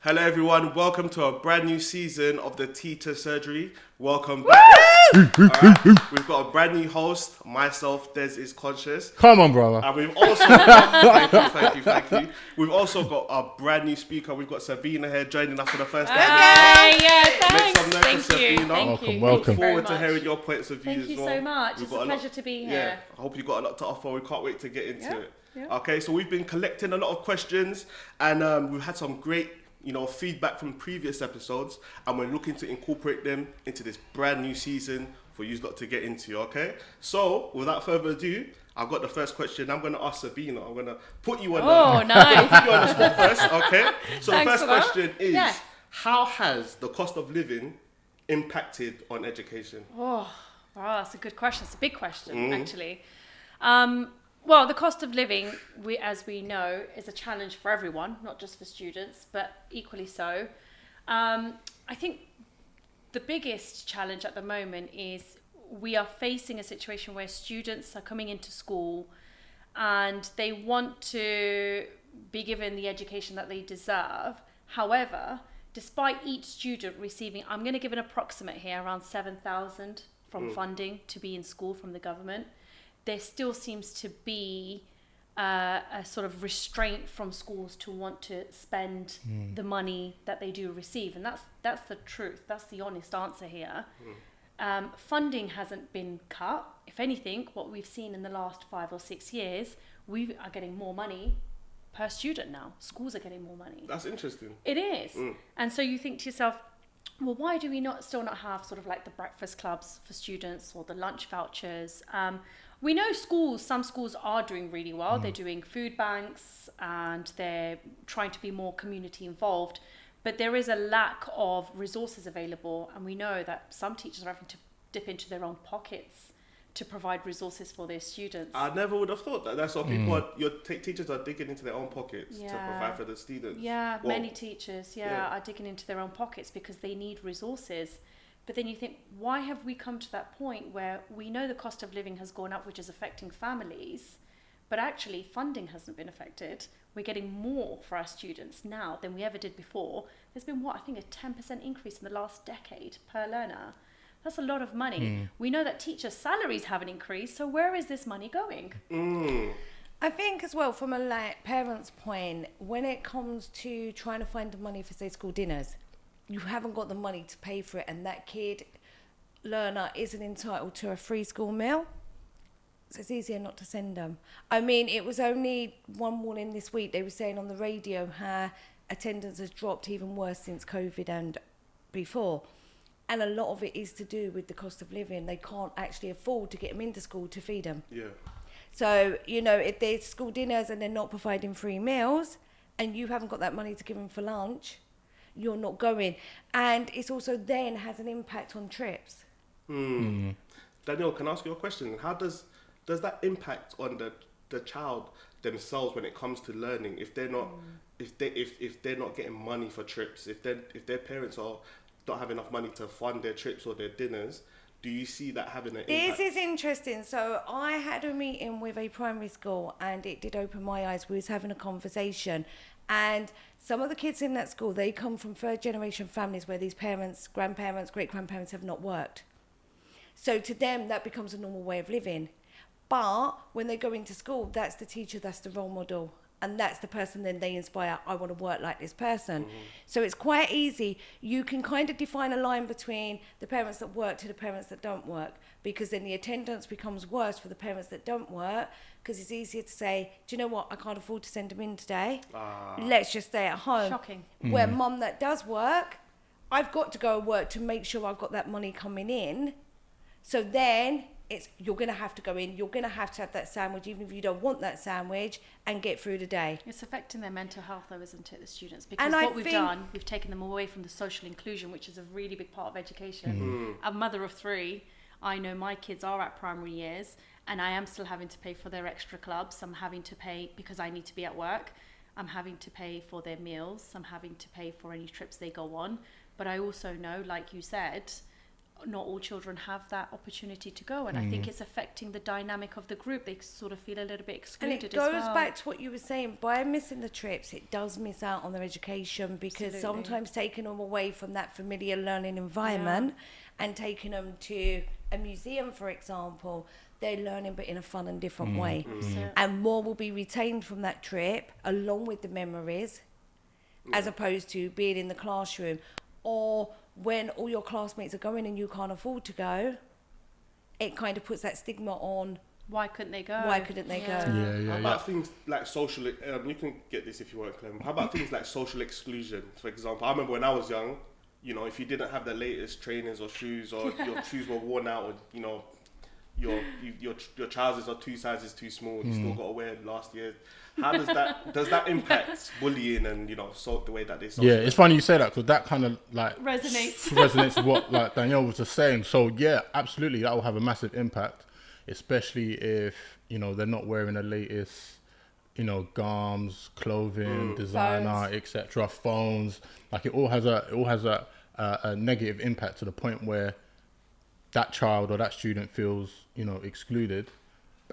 Hello everyone, welcome to a brand new season of the Teacher Surgery. Welcome back. Alright, we've got a brand new host, myself, Des is Conscious. Come on, brother. And we've also got, thank you. We've also got a brand new speaker. We've got Sabeena here joining us for the first time. Thanks. Make some noise for Thank Sabeena. you. Welcome. Look forward to hearing your points of view Thank as you well. so much. We've It's got a pleasure to be here. Yeah, I hope you've got a lot to offer. We can't wait to get into it. Yeah. Okay, so we've been collecting a lot of questions and we've had some great feedback from previous episodes, and we're looking to incorporate them into this brand new season for you lot to get into, okay? So, without further ado, I've got the first question. I'm going to ask Sabeena. I'm going to put you on nice. put you on the spot first, okay? So Thanks the for first that. question is, Yes. how has the cost of living impacted on education? Oh, wow, that's a good question. It's a big question, actually. Well, the cost of living, as we know, is a challenge for everyone, not just for students, but equally so. I think the biggest challenge at the moment is we are facing a situation where students are coming into school and they want to be given the education that they deserve. However, despite each student receiving, I'm going to give an approximate here, around 7,000 from funding to be in school from the government, there still seems to be a sort of restraint from schools to want to spend the money that they do receive. And that's the truth. That's the honest answer here. Funding hasn't been cut. If anything, what we've seen in the last 5 or 6 years, we are getting more money per student now. Schools are getting more money. That's interesting. It is. And so you think to yourself, well, why do we still not have sort of like the breakfast clubs for students or the lunch vouchers? We know some schools are doing really well. They're doing food banks and they're trying to be more community involved. But there is a lack of resources available. And we know that some teachers are having to dip into their own pockets to provide resources for their students. I never would have thought that. That's what teachers are digging into their own pockets to provide for the students. Yeah, many teachers, are digging into their own pockets because they need resources. But then you think, why have we come to that point where we know the cost of living has gone up, which is affecting families, but actually funding hasn't been affected? We're getting more for our students now than we ever did before. There's been, I think a 10% increase in the last decade per learner. That's a lot of money. We know that teachers' salaries haven't increased, so where is this money going? I think as well, from a parent's point, when it comes to trying to find the money for, say, school dinners, you haven't got the money to pay for it, and that learner isn't entitled to a free school meal, so it's easier not to send them. I mean, it was only one morning this week they were saying on the radio how attendance has dropped even worse since COVID and before, and a lot of it is to do with the cost of living. They can't actually afford to get them into school to feed them. Yeah. So, if there's school dinners and they're not providing free meals and you haven't got that money to give them for lunch, you're not going. And it's also then has an impact on trips. Danielle, can I ask you a question? How does that impact on the child themselves when it comes to learning? If they're not if they're not getting money for trips, if their parents don't have enough money to fund their trips or their dinners, do you see that having an impact? This is interesting. So I had a meeting with a primary school and it did open my eyes. We was having a conversation, and some of the kids in that school, they come from third generation families where these parents, grandparents, great grandparents have not worked. So to them, that becomes a normal way of living. But when they go into school, that's the teacher, that's the role model. And that's the person then they inspire, I want to work like this person. So it's quite easy. You can kind of define a line between the parents that work to the parents that don't work, because then the attendance becomes worse for the parents that don't work, because it's easier to say, do you know what, I can't afford to send them in today. Let's just stay at home. Shocking. Where mum that does work, I've got to go work to make sure I've got that money coming in. So then you're going to have to go in, you're going to have that sandwich, even if you don't want that sandwich, and get through the day. It's affecting their mental health though, isn't it, the students? Because what we've done, we've taken them away from the social inclusion, which is a really big part of education. I'm a mother of 3. I know my kids are at primary years, and I am still having to pay for their extra clubs. I'm having to pay because I need to be at work. I'm having to pay for their meals. I'm having to pay for any trips they go on. But I also know, like you said, not all children have that opportunity to go, and I think it's affecting the dynamic of the group. They sort of feel a little bit excluded as well. And it goes back to what you were saying, by missing the trips, it does miss out on their education, because sometimes taking them away from that familiar learning environment and taking them to a museum, for example, they're learning but in a fun and different way. And more will be retained from that trip along with the memories, as opposed to being in the classroom, or when all your classmates are going and you can't afford to go, it kind of puts that stigma on. Why couldn't they go? Why couldn't they go? How about things like social, you can get this if you want, Clem. How about things like social exclusion? For example, I remember when I was young, you know, if you didn't have the latest trainers or shoes, or your shoes were worn out, or, you know, your trousers are 2 sizes too small, you still got to wear last year. How does that impact bullying and, you know, the way that they it's funny you say that, because that kind of like resonates with what like Danielle was just saying. So yeah, absolutely, that will have a massive impact, especially if, you know, they're not wearing the latest, you know, garms, clothing, designer, etc., phones. Like it all has a negative impact to the point where that child or that student feels, you know, excluded.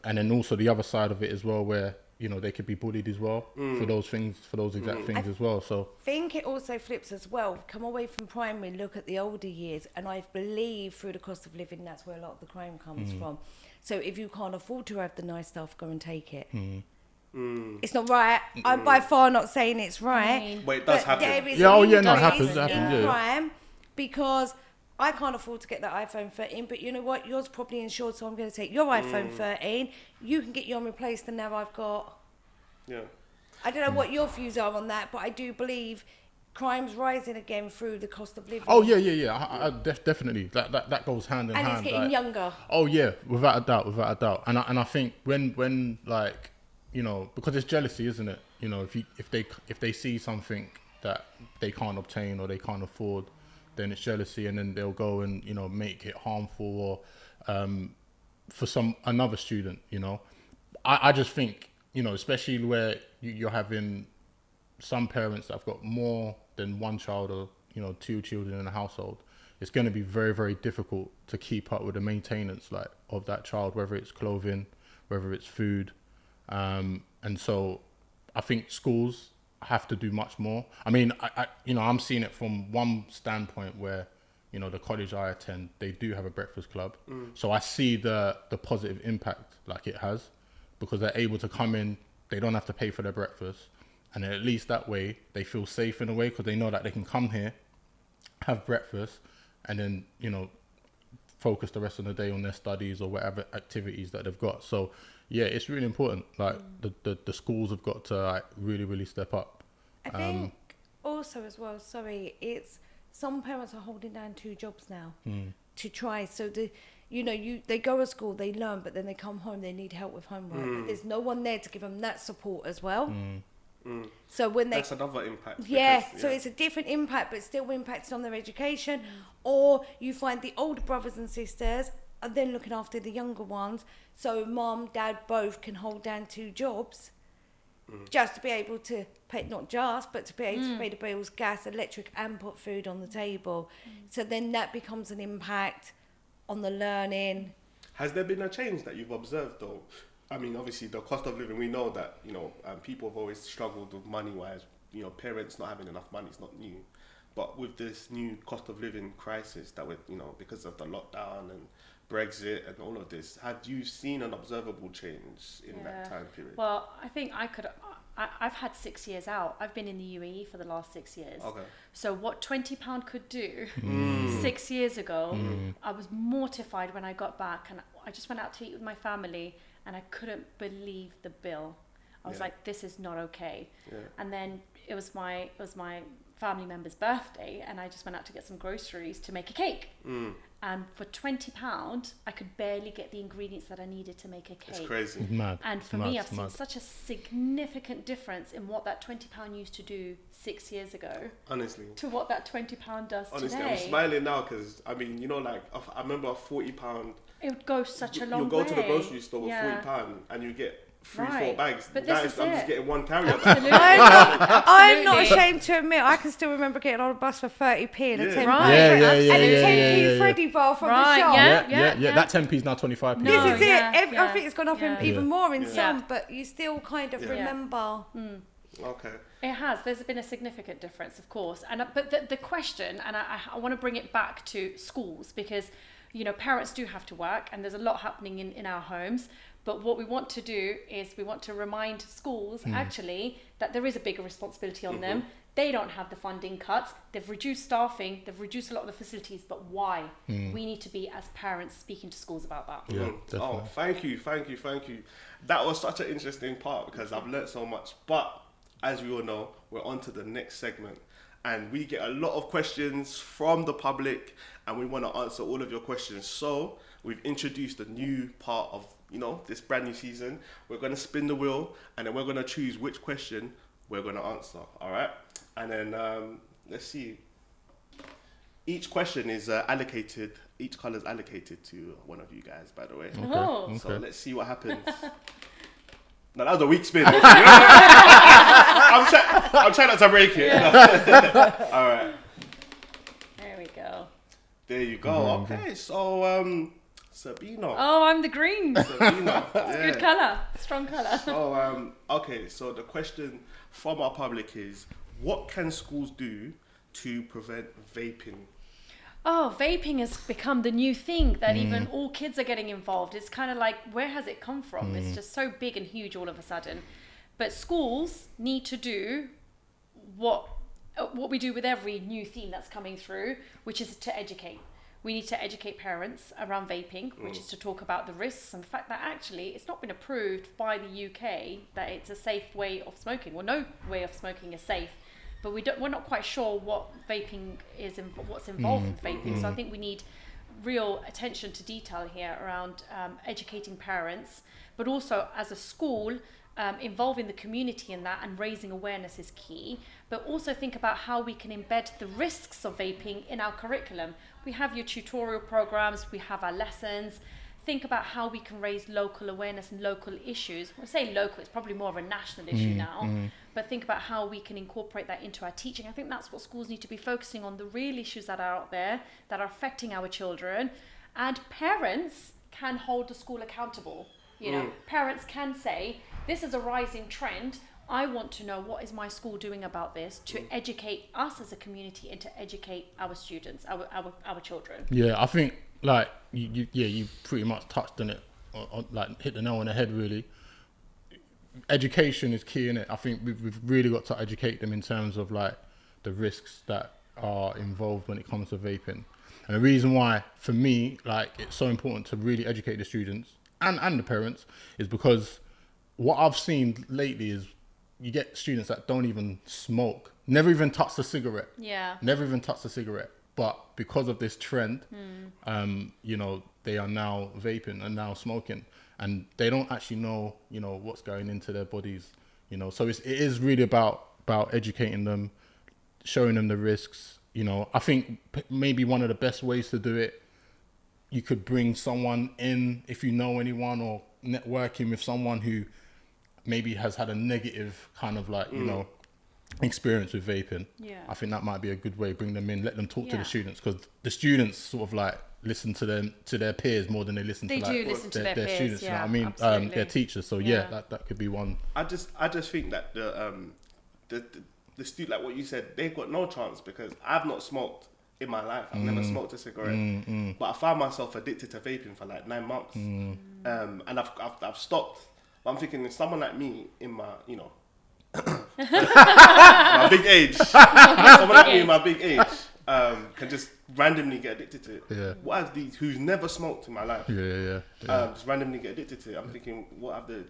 And then also the other side of it as well, where, you know, they could be bullied as well for those things, for those exact things as well. So I think it also flips as well. Come away from primary, look at the older years, and I believe through the cost of living, that's where a lot of the crime comes from. So if you can't afford to have the nice stuff, go and take it. It's not right. I'm by far not saying it's right. But it does happen. There is it happens. crime, because I can't afford to get that iPhone 13, but you know what? Yours probably insured, so I'm going to take your iPhone 13. You can get your own replaced, and now I've got... I don't know what your views are on that, but I do believe crime's rising again through the cost of living. Oh, yeah. Definitely. That goes hand in hand. And it's getting younger. Oh, yeah, without a doubt. And I think when like, you know, because it's jealousy, isn't it? You know, if they see something that they can't obtain or they can't afford, then it's jealousy, and then they'll go and, you know, make it harmful or for another student, you know. I just think, you know, especially where you're having some parents that have got more than one child or, you know, 2 children in a household, it's going to be very, very difficult to keep up with the maintenance like of that child, whether it's clothing, whether it's food. And so I think schools have to do much more. I mean, I you know, I'm seeing it from one standpoint where, you know, the college I attend, they do have a breakfast club. So I see the positive impact like it has, because they're able to come in, they don't have to pay for their breakfast. And then at least that way they feel safe in a way, because they know that they can come here, have breakfast, and then, you know, focus the rest of the day on their studies or whatever activities that they've got. So yeah, it's really important. Like the schools have got to like really, really step up. I think also as well, it's some parents are holding down 2 jobs now to try. So they go to school, they learn, but then they come home, they need help with homework. But there's no one there to give them that support as well. So when that's another impact. So it's a different impact, but still impacts on their education. Or you find the older brothers and sisters are then looking after the younger ones, so mom, dad both can hold down 2 jobs just to be able to pay, not just, but to be able to pay the bills, gas, electric, and put food on the table. So then that becomes an impact on the learning. Has there been a change that you've observed though? I mean, obviously the cost of living, we know that, you know, people have always struggled with money wise, you know, parents not having enough money is not new. But with this new cost of living crisis that we're, you know, because of the lockdown and Brexit and all of this, had you seen an observable change in that time period? Well, I think I've had 6 years out. I've been in the UAE for the last 6 years. Okay. So what £20 could do 6 years ago, I was mortified when I got back, and I just went out to eat with my family, and I couldn't believe the bill. I was like, this is not okay. And then it was my family member's birthday, and I just went out to get some groceries to make a cake. And for £20, I could barely get the ingredients that I needed to make a cake. It's crazy. It's mad. And for me, I've seen such a significant difference in what that £20 used to do 6 years ago. Honestly. To what that £20 does Honestly, today. I'm smiling now because, I mean, you know, like, I remember a £40. It would go such a long way. You'll go to the grocery store with £40 and you get 3-4 Right. bags. But Now this is I'm it. just getting one carrier bag. Absolutely. I'm not Absolutely. ashamed to admit, I can still remember getting on a bus for 30p and a Yeah. 10p. Right. Yeah, and yeah, a yeah, 10p yeah. Freddy bar from Right, the shop. yeah. Yeah. That 10p is now 25p. No. This is it. yeah, I yeah, think it's gone up yeah. even more in Yeah. some, but you still kind of Yeah. remember. Okay. It has. There's been a significant difference, of course. But the question, and I want to bring it back to schools because, you know, parents do have to work and there's a lot happening in our homes. But what we want to do is we want to remind schools actually that there is a bigger responsibility on them. They don't have the funding cuts. They've reduced staffing. They've reduced a lot of the facilities. But why? We need to be, as parents, speaking to schools about that. Yeah, Oh, definitely. thank you. That was such an interesting part because I've learnt so much. But as we all know, we're on to the next segment. And we get a lot of questions from the public and we want to answer all of your questions. So we've introduced a new part of, you know, this brand new season. We're going to spin the wheel and then we're going to choose which question we're going to answer. All right. And then let's see. Each question is allocated. Each color is allocated to one of you guys, by the way. Oh. Okay. So let's see what happens. No, that was a weak spin. I'm trying not to break it. All right. There we go. There you go. Okay. So, Sabeena. Oh, I'm the green. Sabeena. Good colour. Strong colour. So, okay. So the question from our public is, what can schools do to prevent vaping? Oh, vaping has become the new thing that even all kids are getting involved. It's kind of like, where has it come from? It's just so big and huge all of a sudden. But schools need to do what we do with every new theme that's coming through, which is to educate. We need to educate parents around vaping, which is to talk about the risks and the fact that actually it's not been approved by the UK that it's a safe way of smoking. Well, no way of smoking is safe. But we're not quite sure what vaping is and what's involved with vaping. So I think we need real attention to detail here around educating parents, but also as a school, involving the community in that and raising awareness is key. But also think about how we can embed the risks of vaping in our curriculum. We have your tutorial programs, we have our lessons. Think about how we can raise local awareness and local issues. When I say local, it's probably more of a national issue now. But think about how we can incorporate that into our teaching. I think that's what schools need to be focusing on, the real issues that are out there that are affecting our children. And parents can hold the school accountable. You know, parents can say, this is a rising trend. I want to know what is my school doing about this to educate us as a community and to educate our students, our children. Yeah, I think like you pretty much touched on it, on, like hit the nail on the head really. Education is key in it. I think we've really got to educate them in terms of like the risks that are involved when it comes to vaping. And the reason why, for me, like it's so important to really educate the students and the parents is because what I've seen lately is you get students that don't even smoke, never even touch a cigarette. Yeah. Never even touch a cigarette. But because of this trend, you know, they are now vaping and now smoking, and they don't actually know, you know, what's going into their bodies, you know. So it is really about educating them, showing them the risks. You know, I think maybe one of the best ways to do it, you could bring someone in if you know anyone, or networking with someone who maybe has had a negative kind of like, you know, experience with vaping. Yeah. I think that might be a good way. Bring them in, let them talk to Yeah. the students, because the students sort of like listen to their peers more than they listen They to do like listen to their peers, students. You know yeah, what I mean? absolutely. Their teachers. So Yeah. that could be one. I just think that the student, like what you said, they've got no chance because I've not smoked in my life. I've never smoked a cigarette, but I found myself addicted to vaping for like 9 months, and I've stopped. But I'm thinking, if someone like me in my, you know, my big age, someone like me in my big age, can just randomly get addicted to it. Yeah. What have these who's never smoked in my life? Yeah. Just randomly get addicted to it. I'm thinking, what have the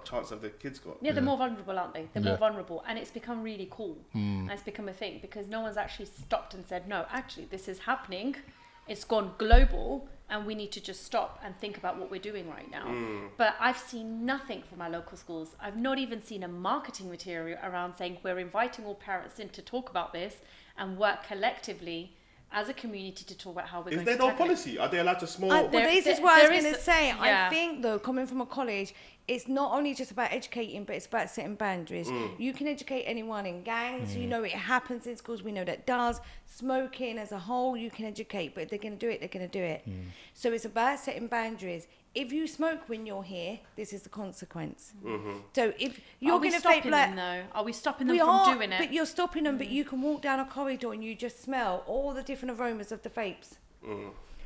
chance of the kids got? Yeah, they're more vulnerable, aren't they? They're Yeah. more vulnerable, and it's become really cool. And it's become a thing because no one's actually stopped and said, no, actually, this is happening. It's gone global, and we need to just stop and think about what we're doing right now. But I've seen nothing from our local schools. I've not even seen a marketing material around saying we're inviting all parents in to talk about this and work collectively as a community to talk about how we're Is going there to no tackle it. policy? Are they allowed to smoke? Well, this is there- what I there was going is- to say. yeah. I think, though, coming from a college, it's not only just about educating, but it's about setting boundaries. You can educate anyone in gangs. You know, it happens in schools. We know that does. Smoking as a whole, you can educate, but if they're going to do it, they're going to do it. So it's about setting boundaries. If you smoke when you're here, this is the consequence. So if you're going to vape, them though? Are we stopping them from doing it? But you're stopping them. But you can walk down a corridor and you just smell all the different aromas of the vapes.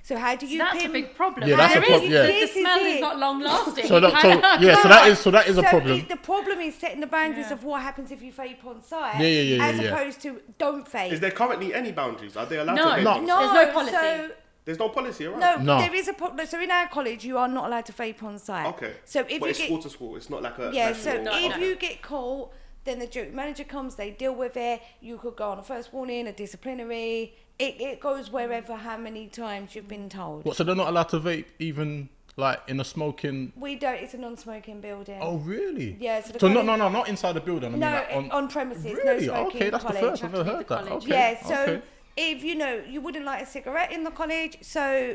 So how do you? So that's a big problem. Yeah, that's a problem. Yeah. The smell is not long lasting. So that is a problem. The problem is setting the boundaries of what happens if you vape on site, Yeah, as opposed to don't vape. Is there currently any boundaries? Are they allowed to No, vape? no, there's no policy. So, There's no policy around. no, there is a so in our college you are not allowed to vape on site. Okay. So if but you it's get school to school. It's not like a so national... if you get caught, then the duty manager comes. They deal with it. You could go on a first warning, a disciplinary. It goes wherever, how many times you've been told. What? So they're not allowed to vape even like in a smoking. We don't. It's a non-smoking building. Oh really? Yeah. So no, not inside the building. I No, mean, like on premises. Really? No smoking Okay, that's college. the first I've ever heard that. college. Okay. Yeah, so okay. if you wouldn't light a cigarette in the college,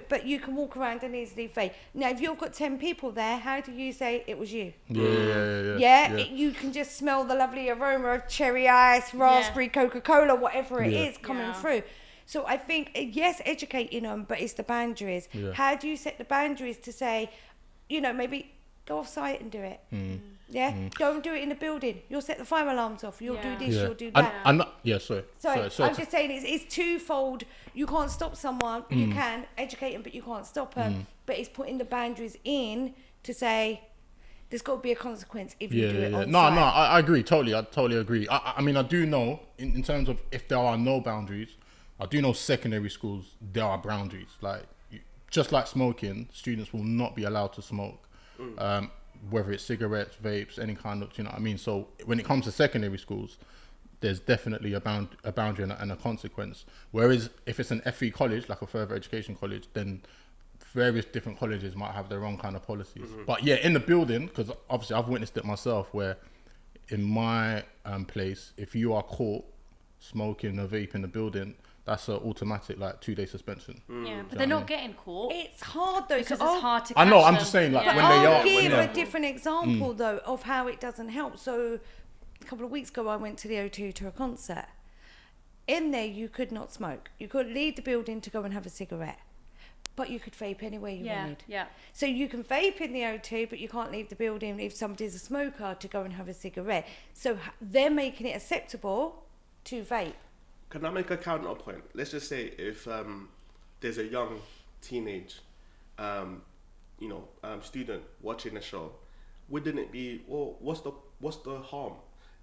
but you can walk around and easily vape. Now, if you've got 10 people there, how do you say it was you? Yeah. You can just smell the lovely aroma of cherry ice, raspberry, Coca-Cola, whatever it is coming through. So I think, yes, educating them, but it's the boundaries. Yeah. How do you set the boundaries to say, maybe go off site and do it? Yeah, don't do it in the building. You'll set the fire alarms off. You'll do this. You'll do that. Sorry. I'm just saying it's twofold. You can't stop someone. You can educate them, but you can't stop them. But it's putting the boundaries in to say there's got to be a consequence if you do it on No, site. I agree totally. I totally agree. I mean, I do know in terms of if there are no boundaries, I do know secondary schools there are boundaries. Like just like smoking, students will not be allowed to smoke. Whether it's cigarettes, vapes, any kind of, what I mean? So when it comes to secondary schools, there's definitely a boundary and a consequence. Whereas if it's an FE college, like a further education college, then various different colleges might have their own kind of policies. But yeah, in the building, because obviously I've witnessed it myself, where in my place, if you are caught smoking a vape in the building, that's an automatic 2-day suspension. Yeah, but they're not getting caught. It's hard though because it's hard to catch I know, I'm them. just saying, when they I'll are... give a different example though of how it doesn't help. So a couple of weeks ago I went to the O2 to a concert. In there you could not smoke. You could leave the building to go and have a cigarette, but you could vape anywhere you wanted. Yeah. So you can vape in the O2, but you can't leave the building if somebody's a smoker to go and have a cigarette. So they're making it acceptable to vape. Can I make a counterpoint? Let's just say if there's a young teenage, student watching the show, wouldn't it be, well, what's the harm?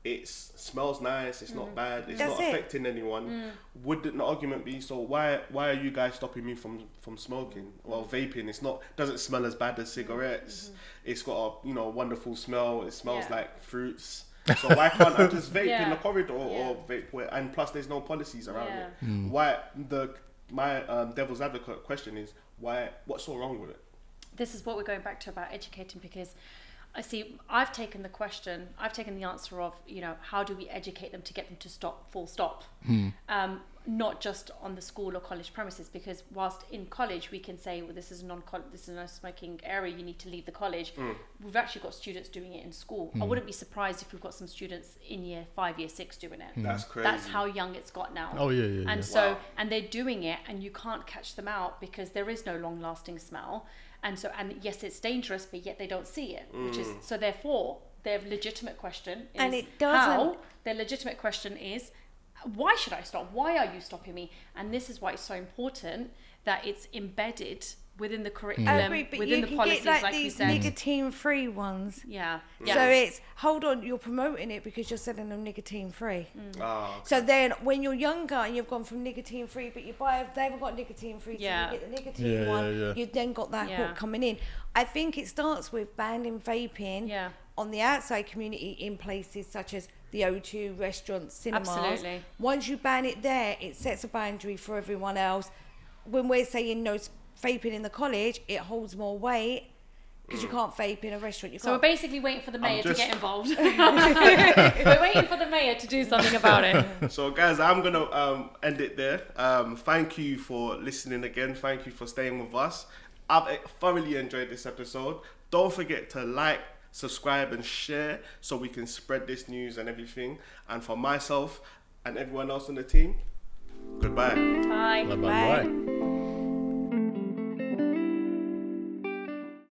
It smells nice. It's not bad. It's not affecting anyone. Wouldn't the argument be, so why are you guys stopping me from smoking? Well, vaping, doesn't smell as bad as cigarettes. It's got a wonderful smell. It smells like fruits. So why can't I just vape in the corridor or vape where? And plus, there's no policies around it. Why my devil's advocate question is why? What's so wrong with it? This is what we're going back to about educating, because I see I've taken the answer of how do we educate them to get them to stop, full stop. Not just on the school or college premises, because whilst in college we can say, well, this is a no-smoking area, you need to leave the college. We've actually got students doing it in school. I wouldn't be surprised if we've got some students in year 5, year 6 doing it. That's crazy. That's how young it's got now. Oh yeah. And so, and they're doing it, and you can't catch them out because there is no long-lasting smell. And yes, it's dangerous, but yet they don't see it, which is so. Therefore, their legitimate question is, And it doesn't. Their legitimate question is, why should I stop? Why are you stopping me? And this is why it's so important that it's embedded within the curriculum, I agree, but within you the can policies, get like we these said. nicotine-free ones. Yeah. So it's, hold on, you're promoting it because you're selling them nicotine-free. Okay. So then when you're younger and you've gone from nicotine-free, but they haven't got nicotine-free, so Yeah. you get the nicotine one, yeah. you've then got that hook coming in. I think it starts with banning vaping on the outside community in places such as the O2, restaurants, cinemas. Absolutely. Once you ban it there, it sets a boundary for everyone else. When we're saying no vaping in the college, it holds more weight because you can't vape in a restaurant. So we're basically waiting for the mayor to get involved. We're waiting for the mayor to do something about it. So guys, I'm gonna end it there. Thank you for listening again. Thank you for staying with us. I've thoroughly enjoyed this episode. Don't forget to like, subscribe and share so we can spread this news and everything. And for myself and everyone else on the team, goodbye. Bye. Bye.